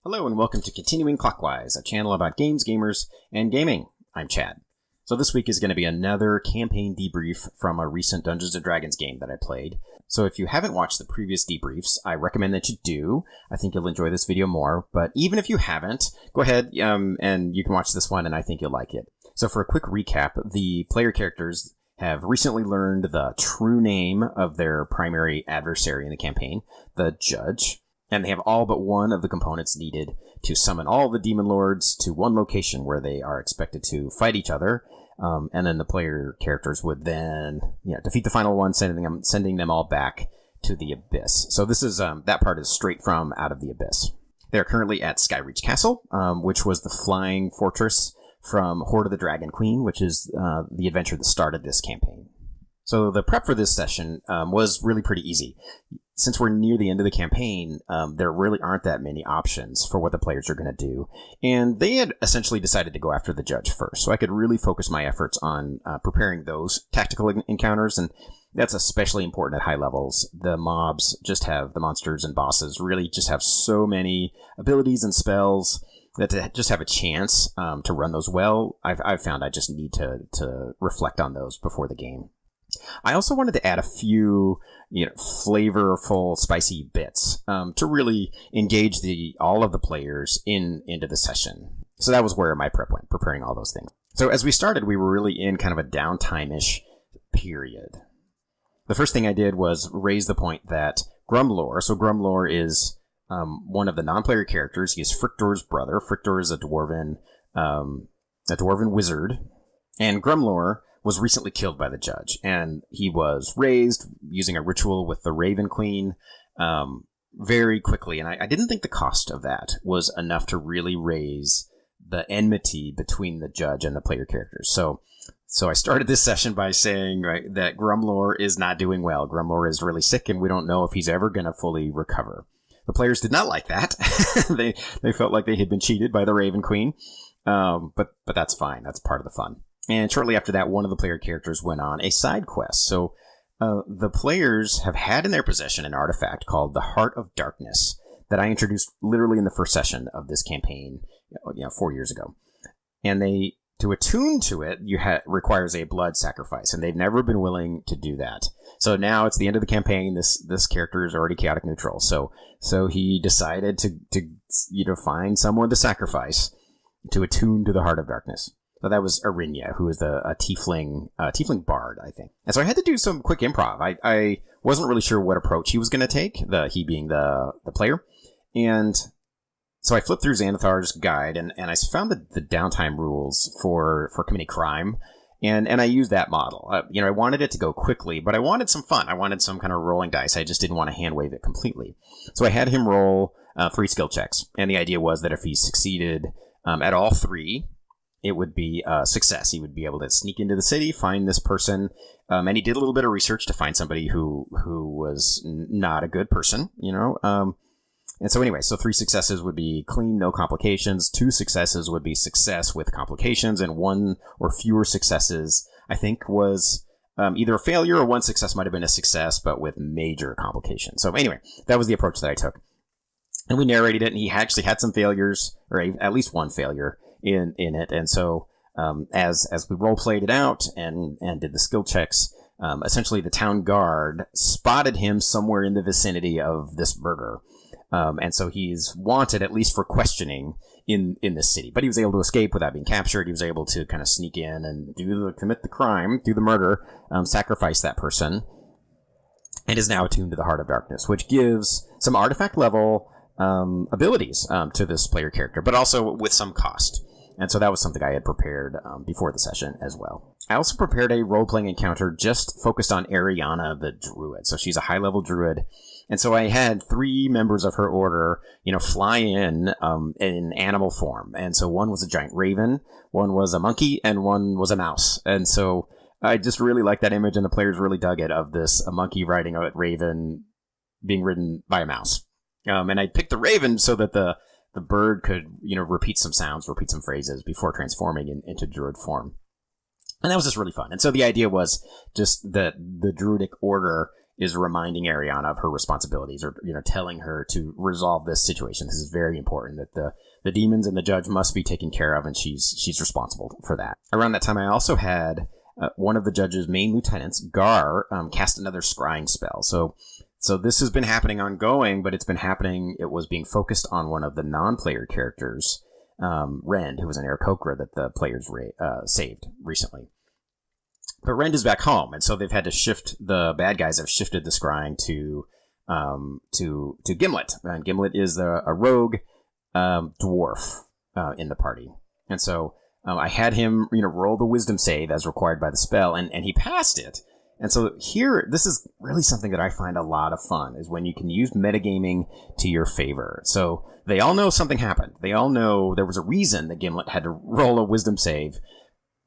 Hello and welcome to Continuing Clockwise, a channel about games, gamers, and gaming. I'm Chad. So this week is going to be another campaign debrief from a recent Dungeons & Dragons game that I played. So if you haven't watched the previous debriefs, I recommend that you do. I think you'll enjoy this video more, but even if you haven't, go ahead and you can watch this one and I think you'll like it. So for a quick recap, the player characters have recently learned the true name of their primary adversary in the campaign, the Judge. And they have all but one of the components needed to summon all the demon lords to one location where they are expected to fight each other. And then the player characters would then defeat the final one, sending them all back to the Abyss. So this is that part is straight from Out of the Abyss. They are currently at Skyreach Castle, which was the flying fortress from Hoard of the Dragon Queen, which is the adventure that started this campaign. So the prep for this session was really pretty easy. Since we're near the end of the campaign, there really aren't that many options for what the players are going to do. And they had essentially decided to go after the Judge first, so I could really focus my efforts on preparing those tactical encounters, and that's especially important at high levels. The mobs the monsters and bosses really just have so many abilities and spells that to just have a chance to run those well, I've found I just need to reflect on those before the game. I also wanted to add a few, flavorful, spicy bits to really engage all of the players into the session. So that was where my prep went, preparing all those things. So as we started, we were really in kind of a downtime-ish period. The first thing I did was raise the point that Grumlor, so Grumlor is one of the non-player characters. He is Frictor's brother. Frictor is a dwarven wizard, and Grumlor was recently killed by the Judge, and he was raised using a ritual with the Raven Queen very quickly, and I didn't think the cost of that was enough to really raise the enmity between the Judge and the player characters. So I started this session by saying that Grumlor is not doing well. Grumlor is really sick, and we don't know if he's ever going to fully recover. The players did not like that. They felt like they had been cheated by the Raven Queen, but that's fine. That's part of the fun. And shortly after that, one of the player characters went on a side quest. So the players have had in their possession an artifact called the Heart of Darkness that I introduced literally in the first session of this campaign 4 years ago. And to attune to it, requires a blood sacrifice, and they've never been willing to do that. So now it's the end of the campaign. This character is already chaotic neutral. So he decided to find someone to sacrifice to attune to the Heart of Darkness. So that was Arinya, who is a tiefling bard, I think. And so I had to do some quick improv. I wasn't really sure what approach he was going to take, he being the player. And so I flipped through Xanathar's guide, and I found the downtime rules for committing crime. And I used that model. I wanted it to go quickly, but I wanted some fun. I wanted some kind of rolling dice. I just didn't want to hand wave it completely. So I had him roll 3 skill checks. And the idea was that if he succeeded at all 3, it would be a success. He would be able to sneak into the city, find this person, and he did a little bit of research to find somebody who was not a good person, And so anyway, 3 successes would be clean, no complications. 2 successes would be success with complications, and 1 or fewer successes, I think, was either a failure or 1 success might have been a success, but with major complications. So anyway, that was the approach that I took. And we narrated it, and he actually had some failures, or at least 1 failure in it. And so as we role played it out and did the skill checks, essentially the town guard spotted him somewhere in the vicinity of this murder. And so he's wanted, at least for questioning, in this city. But he was able to escape without being captured. He was able to kind of sneak in and commit the crime, do the murder, sacrifice that person, and is now attuned to the Heart of Darkness, which gives some artifact level abilities to this player character, but also with some cost. And so that was something I had prepared before the session as well. I also prepared a role-playing encounter just focused on Ariana the Druid. So she's a high-level druid. And so I had 3 members of her order, fly in animal form. And so one was a giant raven, one was a monkey, and one was a mouse. And so I just really liked that image, and the players really dug it, of a monkey riding a raven being ridden by a mouse. And I picked the raven so that the bird could, repeat some sounds, repeat some phrases before transforming into druid form. And that was just really fun. And so the idea was just that the druidic order is reminding Ariana of her responsibilities, or telling her to resolve this situation. This is very important, that the demons and the judge must be taken care of, and she's responsible for that. Around that time, I also had one of the judge's main lieutenants, Gar, cast another scrying spell. So this has been happening ongoing, but it's been happening. It was being focused on one of the non-player characters, Rend, who was an Aarakocra that the players saved recently. But Rend is back home, and so they've had to shift. The bad guys have shifted the scrying to Gimlet, and Gimlet is a rogue dwarf in the party, and so I had him roll the wisdom save as required by the spell, and he passed it. And so here, this is really something that I find a lot of fun, is when you can use metagaming to your favor. So they all know something happened. They all know there was a reason that Gimlet had to roll a wisdom save,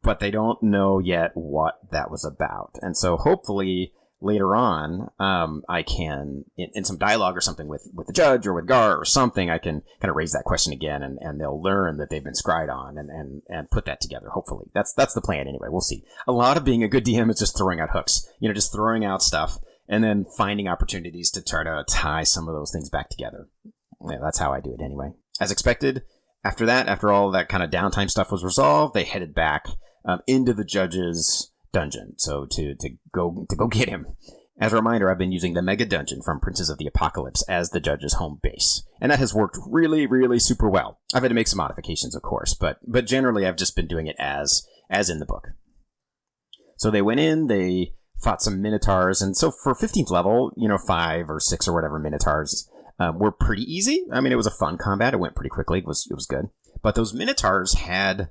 but they don't know yet what that was about. And so hopefully later on, I can, in some dialogue or something with the judge or with Gar or something, I can kind of raise that question again, and they'll learn that they've been scryed on and put that together, hopefully. That's the plan anyway. We'll see. A lot of being a good DM is just throwing out hooks, just throwing out stuff and then finding opportunities to try to tie some of those things back together. Yeah, that's how I do it anyway. As expected, after all that kind of downtime stuff was resolved, they headed back into the judge's dungeon, so to go get him. As a reminder, I've been using the Mega Dungeon from Princes of the Apocalypse as the judge's home base, and that has worked really, really super well. I've had to make some modifications, of course, but generally I've just been doing it as in the book. So they went in, they fought some Minotaurs, and so for 15th level, 5 or 6 or whatever Minotaurs were pretty easy. I mean, it was a fun combat. It went pretty quickly. It was good. But those Minotaurs had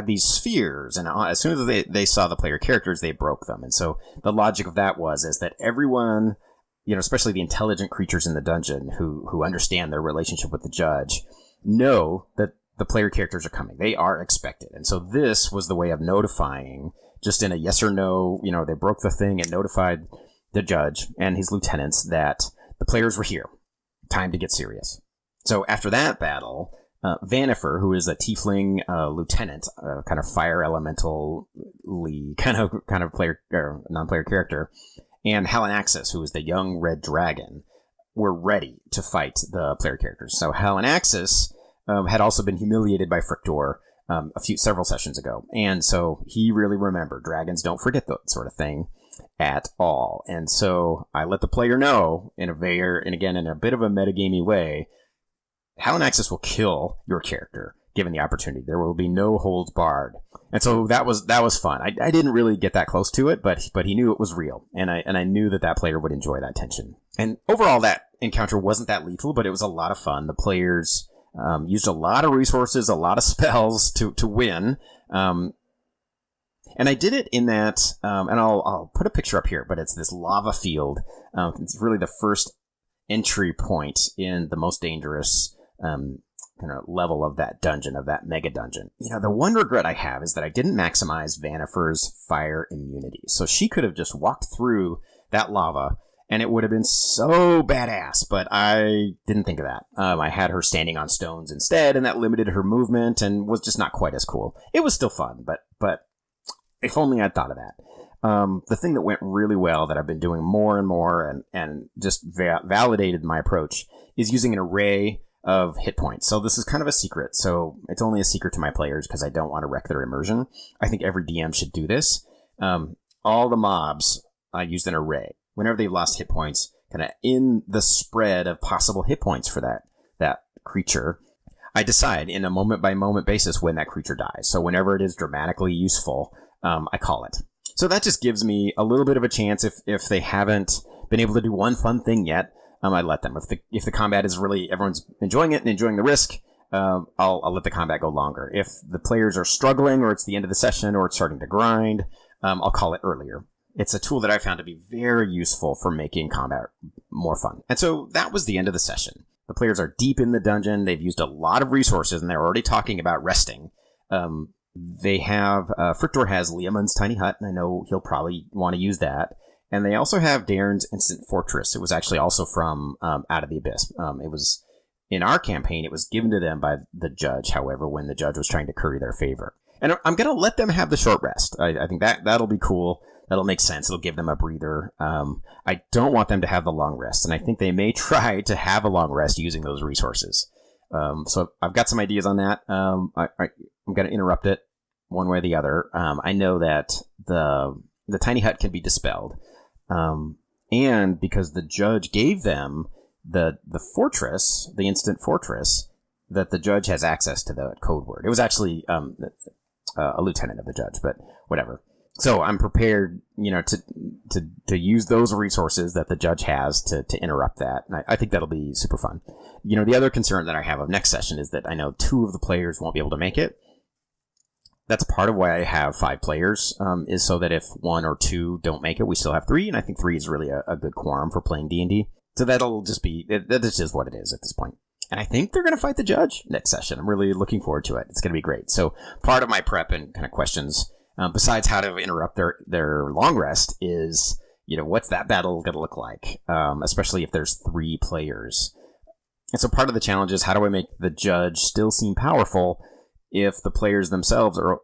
these spheres, and as soon as they saw the player characters, they broke them. And so the logic of that is that everyone, especially the intelligent creatures in the dungeon who understand their relationship with the judge, know that the player characters are coming. They are expected. And so this was the way of notifying, just in a yes or no, they broke the thing and notified the judge and his lieutenants that the players were here. Time to get serious. So after that battle, Vanifer, who is a tiefling lieutenant, kind of fire elemental-y kind of player or non-player character, and Halanaxis, who is the young red dragon, were ready to fight the player characters. So Halanaxis had also been humiliated by Frictor several sessions ago, and so he really remembered. Dragons don't forget that sort of thing at all. And so I let the player know in a bit of a metagamey way, Halanaxis will kill your character given the opportunity. There will be no holds barred. And so that was fun. I didn't really get that close to it, but he knew it was real, and I knew that player would enjoy that tension. And overall, that encounter wasn't that lethal, but it was a lot of fun. The players used a lot of resources, a lot of spells to win. And I did it in that, and I'll put a picture up here, but it's this lava field. It's really the first entry point in the most dangerous kind of level of that dungeon, of that mega dungeon. The one regret I have is that I didn't maximize Vanifer's fire immunity. So she could have just walked through that lava and it would have been so badass, but I didn't think of that. I had her standing on stones instead, and that limited her movement and was just not quite as cool. It was still fun, but if only I'd thought of that. The thing that went really well that I've been doing more and more and just validated my approach is using an array of hit points. So this is kind of a secret. So it's only a secret to my players because I don't want to wreck their immersion. I think every DM should do this. All the mobs, I used an array. Whenever they've lost hit points, kind of in the spread of possible hit points for that creature, I decide in a moment-by-moment basis when that creature dies. So whenever it is dramatically useful, I call it. So that just gives me a little bit of a chance if they haven't been able to do one fun thing yet. I let them. If the combat is really, everyone's enjoying it and enjoying the risk, I'll let the combat go longer. If the players are struggling, or it's the end of the session, or it's starting to grind, I'll call it earlier. It's a tool that I found to be very useful for making combat more fun. And so that was the end of the session. The players are deep in the dungeon. They've used a lot of resources, and they're already talking about resting. They have, Frictor has Liamon's tiny hut, and I know he'll probably want to use that. And they also have Darren's Instant Fortress. It was actually also from Out of the Abyss. It was, in our campaign, it was given to them by the judge, however, when the judge was trying to curry their favor. And I'm going to let them have the short rest. I think that'll be cool. That'll make sense. It'll give them a breather. I don't want them to have the long rest, and I think they may try to have a long rest using those resources. So I've got some ideas on that. I'm going to interrupt it one way or the other. I know that the tiny hut can be dispelled, and because the judge gave them the fortress, the instant fortress, that the judge has access to the code word. It was actually a lieutenant of the judge, but whatever. So I'm prepared, to use those resources that the judge has to interrupt that. And I think that'll be super fun. The other concern that I have of next session is that I know 2 of the players won't be able to make it. That's part of why I have 5 players, is so that if 1 or 2 don't make it, we still have 3. And I think 3 is really a good quorum for playing D&D. So that'll just be, that just is what it is at this point. And I think they're going to fight the judge next session. I'm really looking forward to it. It's going to be great. So part of my prep and kind of questions, besides how to interrupt their long rest, is, what's that battle going to look like? Especially if there's 3 players. And so part of the challenge is, how do I make the judge still seem powerful if the players themselves are,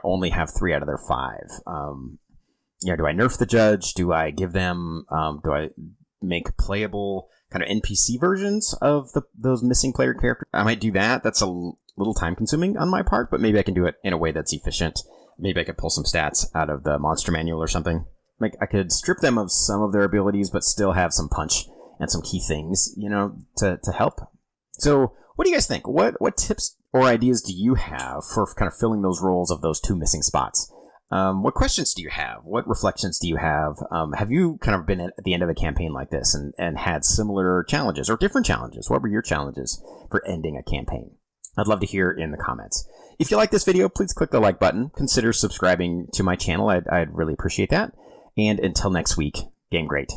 only have 3 out of their 5? Do I nerf the judge? Do I give them, do I make playable kind of NPC versions of those missing player characters? I might do that. That's a little time consuming on my part, but maybe I can do it in a way that's efficient. Maybe I could pull some stats out of the monster manual or something. Like, I could strip them of some of their abilities, but still have some punch and some key things, to help. So what do you guys think? What tips or ideas do you have for kind of filling those roles of those 2 missing spots? What questions do you have? What reflections do you have? Have you kind of been at the end of a campaign like this and had similar challenges or different challenges? What were your challenges for ending a campaign? I'd love to hear in the comments. If you like this video, please click the like button. Consider subscribing to my channel. I'd really appreciate that. And until next week, game great.